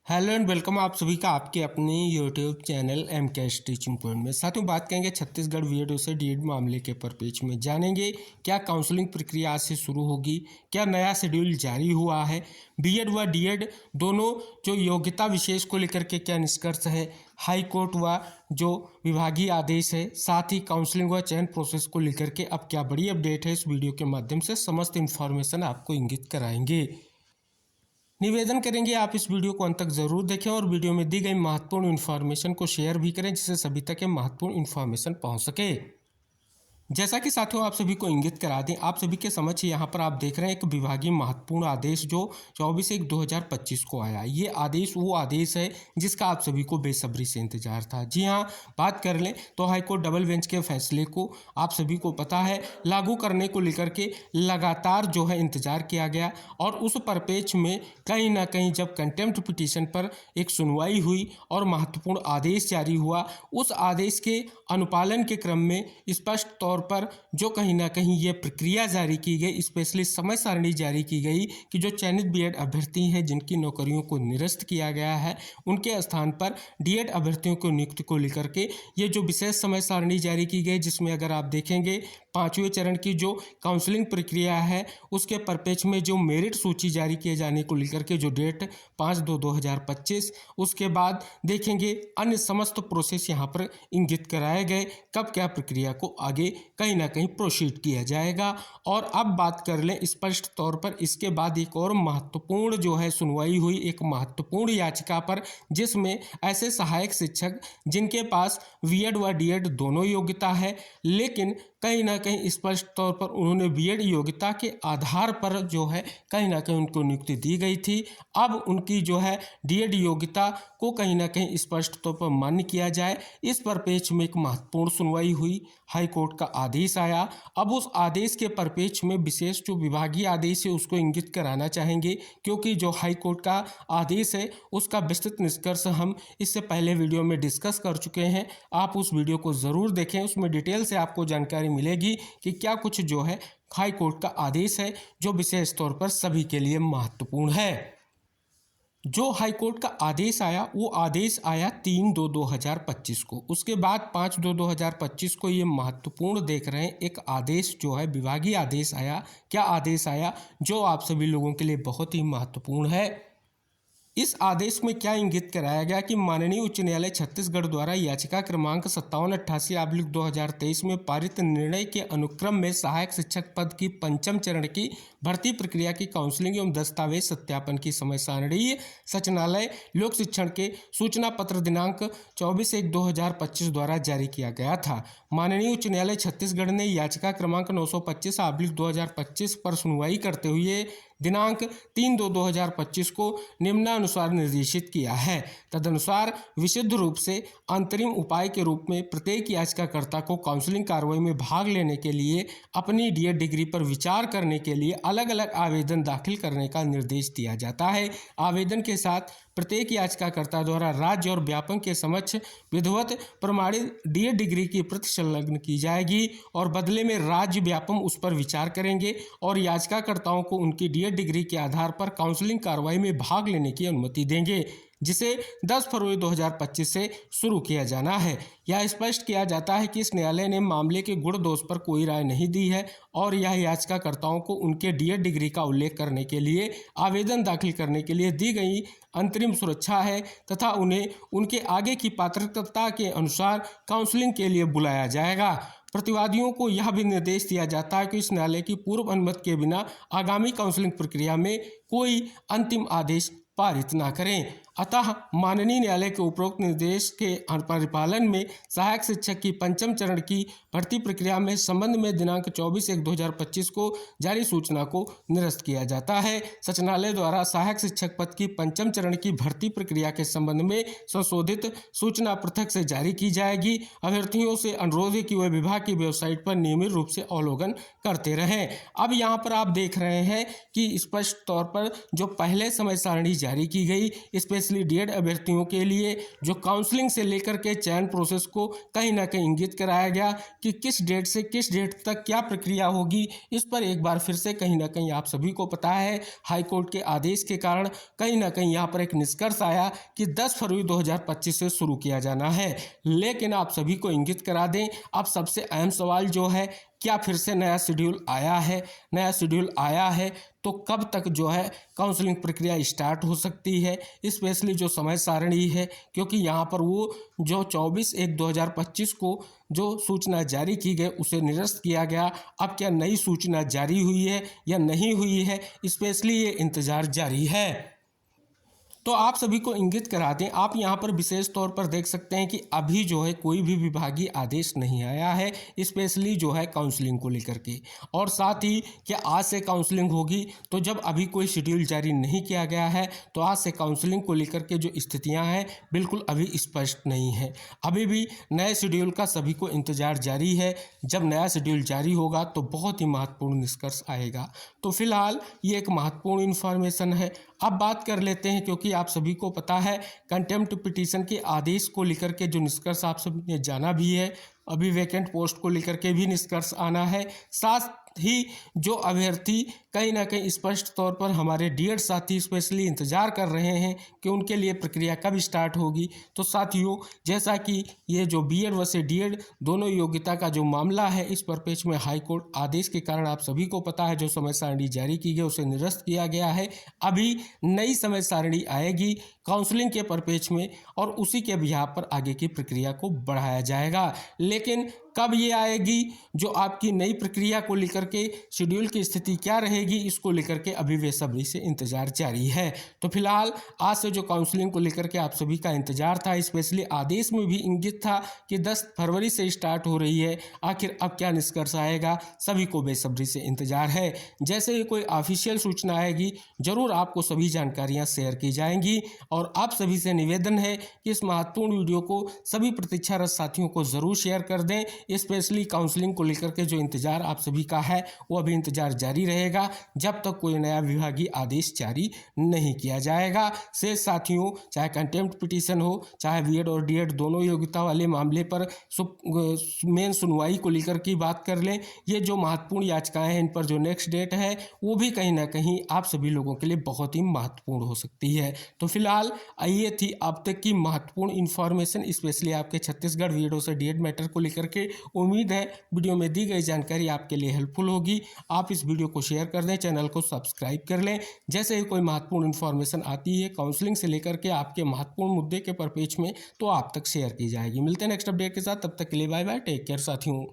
Hello and welcome आप सभी का आपके अपने YouTube channel M cash teaching point में। साथ में बात करेंगे छत्तीसगढ़ बीएड से डीएड मामले के परिप्रेक्ष्य में। जानेंगे क्या काउंसलिंग प्रक्रिया आज से शुरू होगी, क्या नया शेड्यूल जारी हुआ है, बीएड व डीएड दोनों जो योग्यता विशेष को लेकर के क्या निष्कर्ष है, हाई कोर्ट व जो विभागीय आदेश है, साथ ही काउंसलिंग व चयन प्रोसेस को लेकर के अब क्या बड़ी अपडेट है। इस वीडियो के माध्यम से समस्त इन्फॉर्मेशन आपको इंगित कराएंगे। निवेदन करेंगे आप इस वीडियो को अंत तक जरूर देखें और वीडियो में दी गई महत्वपूर्ण इन्फॉर्मेशन को शेयर भी करें जिससे सभी तक ये महत्वपूर्ण इन्फॉर्मेशन पहुंच सके। जैसा कि साथियों आप सभी को इंगित करा दें, आप सभी के समक्ष यहाँ पर आप देख रहे हैं एक विभागीय महत्वपूर्ण आदेश जो 24/1/2025 को आया। ये आदेश वो आदेश है जिसका आप सभी को बेसब्री से इंतजार था। जी हाँ, बात कर लें तो हाईकोर्ट डबल बेंच के फैसले को आप सभी को पता है लागू करने को लेकर के लगातार जो है इंतजार किया गया और उस परिप्रेक्ष्य में कहीं ना कहीं जब कंटेम्प्ट पिटीशन पर एक सुनवाई हुई और महत्वपूर्ण आदेश जारी हुआ, उस आदेश के अनुपालन के क्रम में स्पष्ट तौर पर जो कहीं ना कहीं ये प्रक्रिया जारी की गई, स्पेशली समय सारणी जारी की गई कि जो चयनित बीएड अभ्यर्थी हैं जिनकी नौकरियों को निरस्त किया गया है, उनके स्थान पर डीएड अभ्यर्थियों को नियुक्ति को लेकर के ये जो विशेष समय सारणी जारी की गई, जिसमें अगर आप देखेंगे 5वें चरण की जो काउंसलिंग प्रक्रिया है उसके परिप्रेक्ष्य में जो मेरिट सूची जारी किए जाने को लेकर के जो डेट 5/2/2025, उसके बाद देखेंगे अन्य समस्त प्रोसेस यहाँ पर इंगित कराए गए, कब क्या प्रक्रिया को आगे कहीं ना कहीं प्रोसीड किया जाएगा। और अब बात कर लें स्पष्ट तौर पर इसके बाद एक और महत्वपूर्ण जो है सुनवाई हुई एक महत्वपूर्ण याचिका पर, जिसमें ऐसे सहायक शिक्षक जिनके पास बीएड व डीएड दोनों योग्यता है, लेकिन कहीं ना कहीं स्पष्ट तौर पर उन्होंने बीएड योग्यता के आधार पर जो है कहीं ना कहीं उनको नियुक्ति दी गई थी। अब उनकी जो है डीएड योग्यता को कहीं ना कहीं स्पष्ट तौर पर मान्य किया जाए, इस परिप्रेक्ष्य में एक महत्वपूर्ण सुनवाई हुई, हाई कोर्ट का आदेश आया। अब उस आदेश के परिप्रेक्ष्य में विशेष जो विभागीय आदेश है उसको इंगित कराना चाहेंगे, क्योंकि जो हाई कोर्ट का आदेश है उसका विस्तृत निष्कर्ष हम इससे पहले वीडियो में डिस्कस कर चुके हैं। आप उस वीडियो को ज़रूर देखें, उसमें डिटेल से आपको जानकारी मिलेगी कि क्या कुछ जो है हाई कोर्ट का आदेश है जो विशेष तौर पर सभी के लिए महत्वपूर्ण है। जो हाई कोर्ट का आदेश आया वो आदेश आया 3/2/2025 को। उसके बाद 5/2/2025 को ये महत्वपूर्ण देख रहे हैं एक आदेश जो है विभागीय आदेश आया। क्या आदेश आया जो आप सभी लोगों के लिए बहुत ही महत्वपूर्ण है। इस आदेश में क्या इंगित कराया गया कि माननीय उच्च न्यायालय छत्तीसगढ़ द्वारा याचिका क्रमांक 5788/2023 में पारित निर्णय के अनुक्रम में सहायक शिक्षक पद की पंचम चरण की भर्ती प्रक्रिया की काउंसलिंग एवं दस्तावेज सत्यापन की समय सारणी सचिवालय लोक शिक्षण के सूचना पत्र दिनांक 24/1/2025 द्वारा जारी किया गया था। माननीय उच्च न्यायालय छत्तीसगढ़ ने याचिका क्रमांक 925/2025 पर सुनवाई करते हुए दिनांक 3/2/2025 को निम्नानुसार निर्देशित किया है। तदनुसार विशुद्ध रूप से अंतरिम उपाय के रूप में प्रत्येक याचिकाकर्ता को काउंसलिंग कार्रवाई में भाग लेने के लिए अपनी डीएड डिग्री पर विचार करने के लिए अलग अलग आवेदन दाखिल करने का निर्देश दिया जाता है। आवेदन के साथ प्रत्येक याचिकाकर्ता द्वारा राज्य और व्यापक के समक्ष विधिवत प्रमाणित डीएड डिग्री की प्रति संलग्न की जाएगी और बदले में राज्य व्यापक उस पर विचार करेंगे और याचिकाकर्ताओं को उनकी डीएड डिग्री के आधार पर काउंसलिंग कार्रवाई में भाग लेने की अनुमति देंगे, जिसे 10 फरवरी 2025 से शुरू किया जाना है। यह स्पष्ट किया जाता है कि इस न्यायालय ने मामले के गुण दोष पर कोई राय नहीं दी है और यह याचिकाकर्ताओं को उनके डीएड डिग्री का उल्लेख करने के लिए आवेदन दाखिल करने के लिए दी गई अंतरिम सुरक्षा है तथा उन्हें उनके आगे की पात्रता के अनुसार काउंसलिंग के लिए बुलाया जाएगा। प्रतिवादियों को यह भी निर्देश दिया जाता है कि इस न्यायालय की पूर्व अनुमति के बिना आगामी काउंसलिंग प्रक्रिया में कोई अंतिम आदेश पारित न करें। अतः माननीय न्यायालय के उपरोक्त निर्देश के परिपालन में सहायक शिक्षक की पंचम चरण की भर्ती प्रक्रिया में संबंध में दिनांक 24/1/2025 को जारी सूचना को निरस्त किया जाता है। सचिवालय द्वारा सहायक शिक्षक पद की पंचम चरण की भर्ती प्रक्रिया के संबंध में संशोधित सूचना पृथक से जारी की जाएगी। अभ्यर्थियों से अनुरोध है कि वह विभाग की वेबसाइट पर नियमित रूप से अवलोकन करते रहें। अब यहाँ पर आप देख रहे हैं कि स्पष्ट तौर पर जो पहले समय सारणी जारी की गई, स्पेशली स्पेशली डीएड अभ्यर्थियों के लिए जो काउंसलिंग से लेकर के चयन प्रोसेस को कहीं ना कहीं इंगित कराया गया कि किस डेट से किस डेट तक क्या प्रक्रिया होगी। इस पर एक बार फिर से कहीं ना कहीं आप सभी को पता है हाईकोर्ट के आदेश के कारण कहीं ना कहीं यहाँ पर एक निष्कर्ष आया कि 10 फरवरी 2025 से शुरू किया जाना है। लेकिन आप सभी को इंगित करा दें, अब सबसे अहम सवाल जो है, क्या फिर से नया शेड्यूल आया है? नया शेड्यूल आया है तो कब तक जो है काउंसलिंग प्रक्रिया स्टार्ट हो सकती है, स्पेशली जो समय सारणी है, क्योंकि यहाँ पर वो जो 24/1/2025 को जो सूचना जारी की गई उसे निरस्त किया गया। अब क्या नई सूचना जारी हुई है या नहीं हुई है, स्पेशली ये इंतज़ार जारी है। तो आप सभी को इंगित करा दें, आप यहाँ पर विशेष तौर पर देख सकते हैं कि अभी जो है कोई भी विभागीय आदेश नहीं आया है, स्पेशली जो है काउंसलिंग को लेकर के। और साथ ही क्या आज से काउंसलिंग होगी, तो जब अभी कोई शेड्यूल जारी नहीं किया गया है तो आज से काउंसलिंग को लेकर के जो स्थितियाँ हैं बिल्कुल अभी स्पष्ट नहीं है। अभी भी नए शेड्यूल का सभी को इंतजार जारी है। जब नया शेड्यूल जारी होगा तो बहुत ही महत्वपूर्ण निष्कर्ष आएगा। तो फिलहाल ये एक महत्वपूर्ण इन्फॉर्मेशन है। अब बात कर लेते हैं, क्योंकि आप सभी को पता है कंटेम्प्ट पिटीशन के आदेश को लेकर के जो निष्कर्ष आप सभी ने जाना भी है, अभी वैकेंट पोस्ट को लेकर के भी निष्कर्ष आना है। साथ ही जो अभ्यर्थी कहीं ना कहीं स्पष्ट तौर पर हमारे डीएड साथी स्पेशली इंतजार कर रहे हैं कि उनके लिए प्रक्रिया कब स्टार्ट होगी। तो साथियों, जैसा कि ये जो बीएड वर्सेस डीएड दोनों योग्यता का जो मामला है, इस परिपेक्ष में हाईकोर्ट आदेश के कारण आप सभी को पता है जो समय सारणी जारी की गई उसे निरस्त किया गया है। अभी नई समय सारणी आएगी काउंसलिंग के परिपेक्ष में और उसी के बिहार पर आगे की प्रक्रिया को बढ़ाया जाएगा। लेकिन कब ये आएगी, जो आपकी नई प्रक्रिया को लेकर के शेड्यूल की स्थिति क्या रहेगी, इसको लेकर के अभी बेसब्री से इंतजार जारी है। तो फिलहाल आज से जो काउंसलिंग को लेकर के आप सभी का इंतजार था, स्पेशली आदेश में भी इंगित था कि 10 फरवरी से स्टार्ट हो रही है। आखिर अब क्या निष्कर्ष आएगा, सभी को बेसब्री से इंतजार है। जैसे ही कोई ऑफिशियल सूचना आएगी जरूर आपको सभी जानकारियां शेयर की जाएंगी। और आप सभी से निवेदन है कि इस महत्वपूर्ण वीडियो को सभी प्रतीक्षारत साथियों को जरूर शेयर कर दें। स्पेशली काउंसलिंग को लेकर के जो इंतजार आप सभी का है वो अभी इंतजार जारी रहेगा जब तक कोई नया विभागीय आदेश जारी नहीं किया जाएगा। शेष साथियों, चाहे कंटेम्प्ट पिटीशन हो, चाहे बीएड और डीएड दोनों योग्यता वाले मामले पर मेन सुनवाई को लेकर की बात कर लें, ये जो महत्वपूर्ण याचिकाएं हैं इन पर जो नेक्स्ट डेट है वो भी कहीं ना कहीं आप सभी लोगों के लिए बहुत ही महत्वपूर्ण हो सकती है। तो फिलहाल ये थी अब तक की महत्वपूर्ण इन्फॉर्मेशन, स्पेशली आपके छत्तीसगढ़ वीडियो से डीएड मैटर को लेकर के। उम्मीद है वीडियो में दी गई जानकारी आपके लिए हेल्पफुल होगी। आप इस वीडियो को शेयर कर दें, चैनल को सब्सक्राइब कर लें। जैसे ही कोई महत्वपूर्ण इन्फॉर्मेशन आती है काउंसलिंग से लेकर के आपके महत्वपूर्ण मुद्दे के परिपेक्ष में, तो आप तक शेयर की जाएगी। मिलते हैं नेक्स्ट अपडेट के साथ, तब तक के लिए बाय बाय, टेक केयर साथियों।